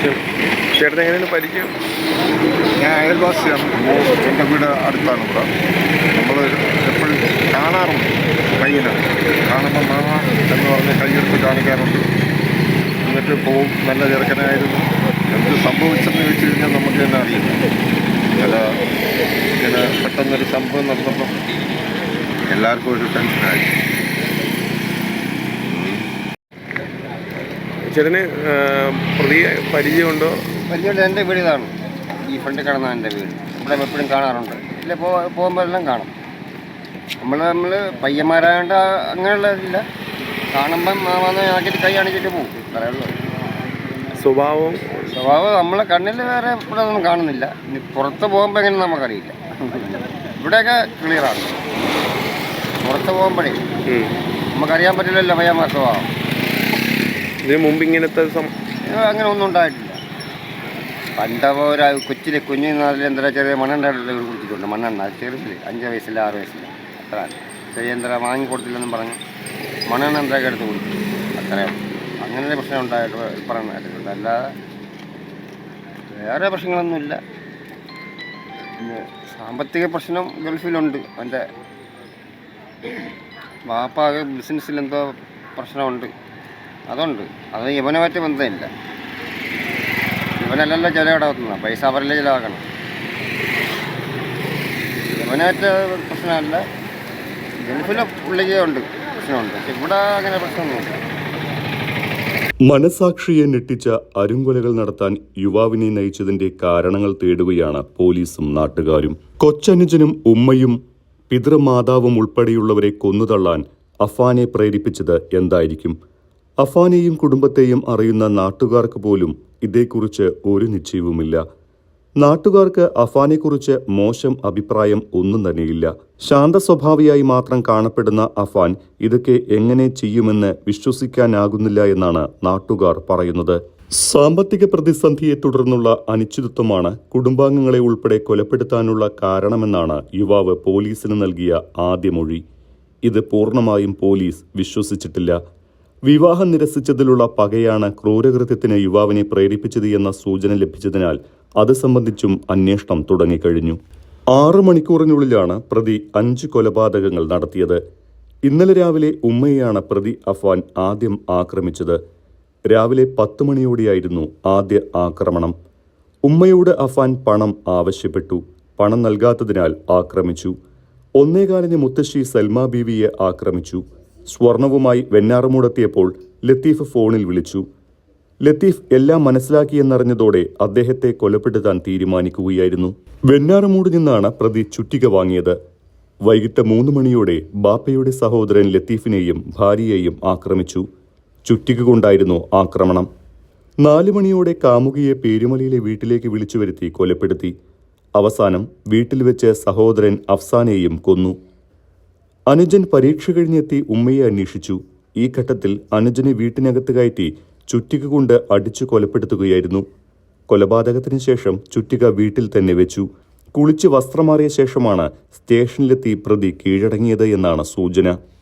ചേട്ടൻ എങ്ങനെയാണ് പരിചയം? ഞാൻ അയൽവാസിയാണ്. എൻ്റെ വീട് അടുത്താണ് ഇവിടെ. നമ്മൾ എപ്പോഴും കാണാറുണ്ട്. പയ്യനെ കാണുമ്പോൾ മാമ എന്ന് പറഞ്ഞ് കൈയെടുത്ത് കാണിക്കാറുണ്ട്. എന്നിട്ട് പോവും. നല്ല ചെറുക്കനായിരുന്നു. എന്ത് സംഭവിച്ചെന്ന് ചോദിച്ചു കഴിഞ്ഞാൽ നമുക്ക് തന്നെ അറിയില്ല. ചില ഇങ്ങനെ പെട്ടെന്നൊരു സംഭവം നടന്നപ്പം എല്ലാവർക്കും ഒരു ടെൻഷനായി. ചേട്ടന് പ്രതിയെ പരിചയമുണ്ടോ? പരിചയമുണ്ട്. എൻ്റെ വീട് ഇതാണ്. ഈ ഫ്രണ്ട് കിടന്ന എൻ്റെ വീട്. ഇവിടെ എപ്പോഴും കാണാറുണ്ട്. ഇല്ല പോകുമ്പോൾ എല്ലാം കാണും. നമ്മൾ പയ്യന്മാരായതുകൊണ്ട് അങ്ങനെയുള്ളതില്ല. കാണുമ്പം മാമാന്ന് ആക്കിയിട്ട് കൈ കാണിച്ചിട്ട് പോകും. അത്രയുള്ളൂ. സ്വഭാവം നമ്മളെ കണ്ണിൽ വേറെ ഇവിടെ ഒന്നും കാണുന്നില്ല. ഇനി പുറത്ത് പോകുമ്പോൾ എങ്ങനെ നമുക്കറിയില്ല. ഇവിടെയൊക്കെ ക്ലിയറാണ്. പുറത്ത് പോകുമ്പോഴേ നമുക്കറിയാൻ പറ്റില്ലല്ലോ പയ്യന്മാർ സ്വഭാവം. ഇതിന് മുമ്പ് ഇങ്ങനത്തെ അങ്ങനെ ഒന്നും ഉണ്ടായിട്ടില്ല. പണ്ടപ്പോൾ ഒരു കുഞ്ഞിനാളിൽ എന്താ ചെറിയ മണ്ണെണ്ണ കുടിച്ചിട്ടുണ്ട്. മണ്ണെണ്ണ ചെറുതിൽ 5 വയസ്സില്ല 6 വയസ്സില്ല അത്രയാണ്. ചെറിയ എന്താ വാങ്ങി കൊടുത്തില്ലെന്നും പറഞ്ഞ് മണ്ണെണ്ണ എന്തൊക്കെ എടുത്ത് കുടിച്ചു. അത്രയും അങ്ങനെ പ്രശ്നം ഉണ്ടായിട്ട് പറയുന്നതായിട്ടുണ്ട്. അല്ലാതെ വേറെ പ്രശ്നങ്ങളൊന്നുമില്ല. പിന്നെ സാമ്പത്തിക പ്രശ്നം ഗൾഫിലുണ്ട്. എൻ്റെ വാപ്പാകെ ബിസിനസ്സിലെന്തോ പ്രശ്നമുണ്ട്. അതുണ്ട്. അത് ഇവനുമായിട്ട് ബന്ധമില്ല. ഇവനല്ലല്ലോ ചിലവിടാവുന്ന പൈസ അവരല്ലേ ചിലവാക്കണം. ഇവനായിട്ട് പ്രശ്നമല്ല. ഗൾഫിലെ പുള്ളിക്കുണ്ട് പ്രശ്നമുണ്ട്. പക്ഷെ ഇവിടെ അങ്ങനെ പ്രശ്നമൊന്നുമില്ല. മനസാക്ഷിയെ ഞെട്ടിച്ച അരുങ്കൊലകൾ നടത്താൻ യുവാവിനെ നയിച്ചതിന്റെ കാരണങ്ങൾ തേടുകയാണ് പോലീസും നാട്ടുകാരും. കൊച്ചനുജനും ഉമ്മയും പിതൃമാതാവും ഉൾപ്പെടെയുള്ളവരെ കൊന്നുതള്ളാൻ അഫാനെ പ്രേരിപ്പിച്ചത് എന്തായിരിക്കും? അഫാനെയും കുടുംബത്തെയും അറിയുന്ന നാട്ടുകാർക്ക് പോലും ഇതേക്കുറിച്ച് ഒരു നിശ്ചയവുമില്ല. നാട്ടുകാർക്ക് അഫാനെക്കുറിച്ച് മോശം അഭിപ്രായം ഒന്നും തന്നെയില്ല. ശാന്ത സ്വഭാവിയായി മാത്രം കാണപ്പെടുന്ന അഫാൻ ഇതൊക്കെ എങ്ങനെ ചെയ്യുമെന്ന് വിശ്വസിക്കാനാകുന്നില്ല എന്നാണ് നാട്ടുകാർ പറയുന്നത്. സാമ്പത്തിക പ്രതിസന്ധിയെ തുടർന്നുള്ള അനിശ്ചിതത്വമാണ് കുടുംബാംഗങ്ങളെ ഉൾപ്പെടെ കൊലപ്പെടുത്താനുള്ള കാരണമെന്നാണ് യുവാവ് പോലീസിന് നൽകിയ ആദ്യ മൊഴി. ഇത് പൂർണ്ണമായും പോലീസ് വിശ്വസിച്ചിട്ടില്ല. വിവാഹം നിരസിച്ചതിലുള്ള പകയാണ് ക്രൂരകൃത്യത്തിന് യുവാവിനെ പ്രേരിപ്പിച്ചത് എന്ന സൂചന ലഭിച്ചതിനാൽ അത് സംബന്ധിച്ചും അന്വേഷണം തുടങ്ങിക്കഴിഞ്ഞു. 6 മണിക്കൂറിനുള്ളിലാണ് പ്രതി 5 കൊലപാതകങ്ങൾ നടത്തിയത്. ഇന്നലെ രാവിലെ ഉമ്മയെയാണ് പ്രതി അഫാൻ ആദ്യം ആക്രമിച്ചത്. രാവിലെ 10 മണിയോടെയായിരുന്നു ആദ്യ ആക്രമണം. ഉമ്മയോട് അഫാൻ പണം ആവശ്യപ്പെട്ടു. പണം നൽകാത്തതിനാൽ ആക്രമിച്ചു. 1:15 മുത്തശ്ശി സൽമാ ബീവിയെ ആക്രമിച്ചു. സ്വർണവുമായി വെഞ്ഞാറമൂടെത്തിയപ്പോൾ ലത്തീഫ് ഫോണിൽ വിളിച്ചു. ലത്തീഫ് എല്ലാം മനസ്സിലാക്കിയെന്നറിഞ്ഞതോടെ അദ്ദേഹത്തെ കൊലപ്പെടുത്താൻ തീരുമാനിക്കുകയായിരുന്നു. വെഞ്ഞാറമൂട് നിന്നാണ് പ്രതി ചുറ്റിക വാങ്ങിയത്. വൈകിട്ട് 3 മണിയോടെ ബാപ്പയുടെ സഹോദരൻ ലത്തീഫിനെയും ഭാര്യയെയും ആക്രമിച്ചു. ചുറ്റിക കൊണ്ടായിരുന്നു ആക്രമണം. 4 മണിയോടെ കാമുകിയെ പേരുമലയിലെ വീട്ടിലേക്ക് വിളിച്ചു വരുത്തി കൊലപ്പെടുത്തി. അവസാനം വീട്ടിൽ വെച്ച് സഹോദരൻ അഫ്സാനെയും കൊന്നു. അനുജൻ പരീക്ഷ കഴിഞ്ഞെത്തി ഉമ്മയെ അന്വേഷിച്ചു. ഈ ഘട്ടത്തിൽ അനുജനെ വീട്ടിനകത്ത് കയറ്റി ചുറ്റിക കൊണ്ട് അടിച്ചു കൊലപ്പെടുത്തുകയായിരുന്നു. കൊലപാതകത്തിന് ശേഷം ചുറ്റിക വീട്ടിൽ തന്നെ വെച്ചു. കുളിച്ച് വസ്ത്രം മാറിയ ശേഷമാണ് സ്റ്റേഷനിലെത്തി പ്രതി കീഴടങ്ങിയത് എന്നാണ് സൂചന.